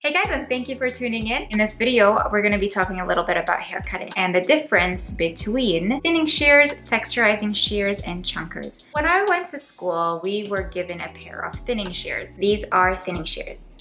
Hey guys, and thank you for tuning in. In this video, we're going to be talking a little bit about hair cutting and the difference between thinning shears, texturizing shears, and chunkers. When I went to school, we were given a pair of thinning shears. These are thinning shears.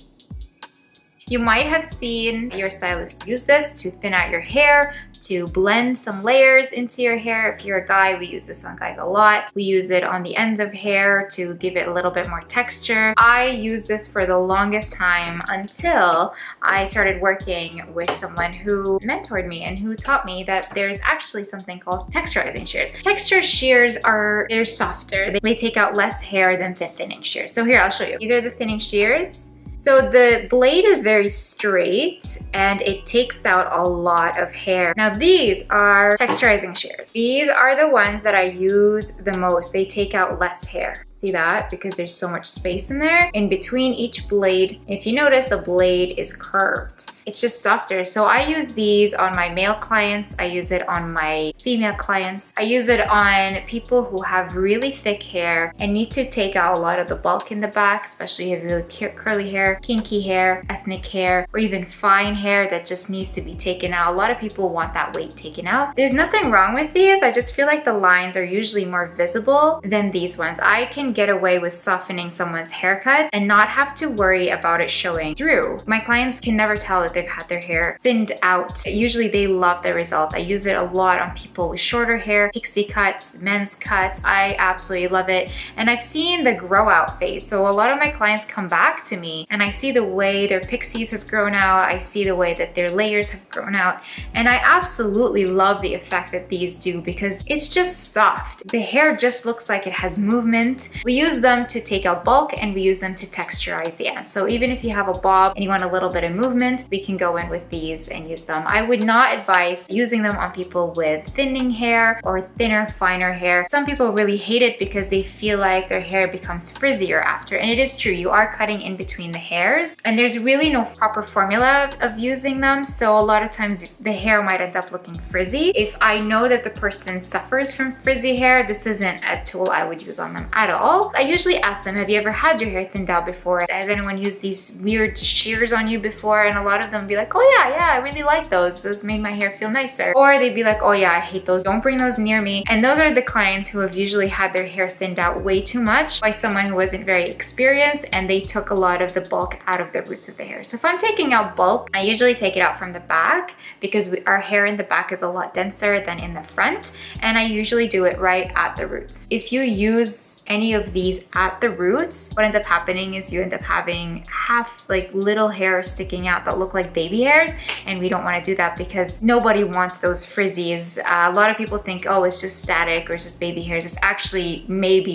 You might have seen your stylist use this to thin out your hair, to blend some layers into your hair. If you're a guy, we use this on guys a lot. We use it on the ends of hair to give it a little bit more texture. I used this for the longest time until I started working with someone who mentored me and who taught me that there's actually something called texturizing shears. Texture shears they're softer. They take out less hair than thinning shears. So here, I'll show you. These are the thinning shears. So the blade is very straight and it takes out a lot of hair. Now these are texturizing shears. These are the ones that I use the most. They take out less hair. See that? Because there's so much space in there. In between each blade, if you notice, the blade is curved. It's just softer. So I use these on my male clients. I use it on my female clients. I use it on people who have really thick hair and need to take out a lot of the bulk in the back, especially if you have really curly hair, kinky hair, ethnic hair, or even fine hair that just needs to be taken out. A lot of people want that weight taken out. There's nothing wrong with these. I just feel like the lines are usually more visible than these ones. I can get away with softening someone's haircut and not have to worry about it showing through. My clients can never tell that they've had their hair thinned out. Usually they love the results. I use it a lot on people with shorter hair, pixie cuts, men's cuts. I absolutely love it. And I've seen the grow out phase. So a lot of my clients come back to me and I see the way their pixies has grown out. I see the way that their layers have grown out. And I absolutely love the effect that these do because it's just soft. The hair just looks like it has movement. We use them to take out bulk and we use them to texturize the ends. So even if you have a bob and you want a little bit of movement, we can go in with these and use them. I would not advise using them on people with thinning hair or thinner, finer hair. Some people really hate it because they feel like their hair becomes frizzier after. And it is true, you are cutting in between the hairs and there's really no proper formula of using them. So a lot of times the hair might end up looking frizzy. If I know that the person suffers from frizzy hair, this isn't a tool I would use on them at all. I usually ask them, have you ever had your hair thinned out before? Has anyone used these weird shears on you before? And a lot of them be like, oh yeah, I really like those. Those made my hair feel nicer. Or they'd be like, oh yeah, I hate those. Don't bring those near me. And those are the clients who have usually had their hair thinned out way too much by someone who wasn't very experienced and they took a lot of the bulk out of the roots of the hair. So if I'm taking out bulk, I usually take it out from the back because our hair in the back is a lot denser than in the front. And I usually do it right at the roots. If you use any of these at the roots, what ends up happening is you end up having half like little hairs sticking out that look like baby hairs, and we don't want to do that because nobody wants those frizzies. A lot of people think, oh, it's just static or it's just baby hairs. It's actually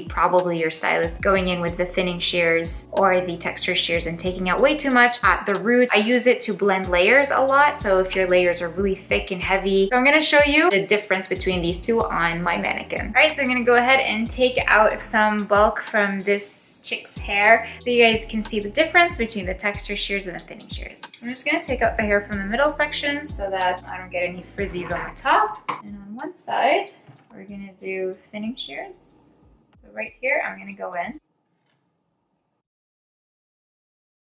probably your stylist going in with the thinning shears or the texture shears and taking out way too much at the root. I use it to blend layers a lot, so if your layers are really thick and heavy. So I'm going to show you the difference between these two on my mannequin. All right, so I'm going to go ahead and take out some bulk from this chick's hair so you guys can see the difference between the texture shears and the thinning shears. I'm just gonna take out the hair from the middle section so that I don't get any frizzies on the top. And on one side, we're gonna do thinning shears. So right here, I'm gonna go in.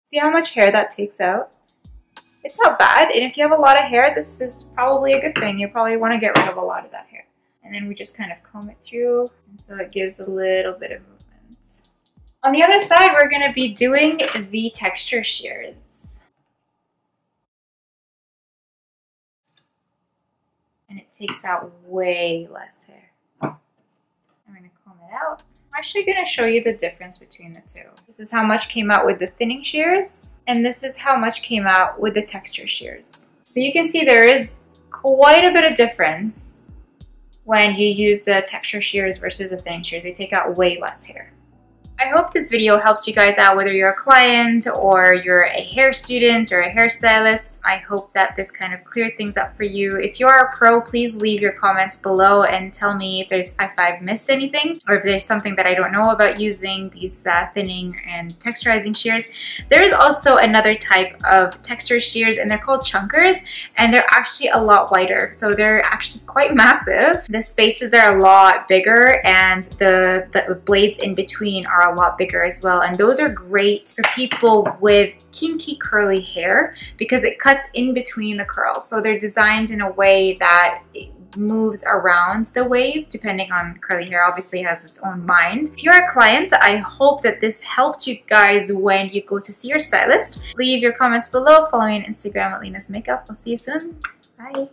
See how much hair that takes out? It's not bad, and if you have a lot of hair, this is probably a good thing. You probably wanna get rid of a lot of that hair. And then we just kind of comb it through, and so it gives a little bit of movement. On the other side, we're gonna be doing the texture shears. And it takes out way less hair. I'm gonna comb it out. I'm actually gonna show you the difference between the two. This is how much came out with the thinning shears, and this is how much came out with the texture shears. So you can see there is quite a bit of difference when you use the texture shears versus the thinning shears. They take out way less hair. I hope this video helped you guys out, whether you're a client or you're a hair student or a hairstylist. I hope that this kind of cleared things up for you. If you are a pro, please leave your comments below and tell me if I've missed anything or if there's something that I don't know about using these thinning and texturizing shears. There is also another type of texture shears and they're called chunkers, and they're actually a lot wider. So they're actually quite massive. The spaces are a lot bigger and the blades in between are are a lot bigger as well, and those are great for people with kinky curly hair because it cuts in between the curls. So they're designed in a way that it moves around the wave depending on curly hair. Obviously it has its own mind. If you're a client, I hope that this helped you guys when you go to see your stylist. Leave your comments below. Follow me on Instagram at Lena's Makeup. I'll see you soon. Bye.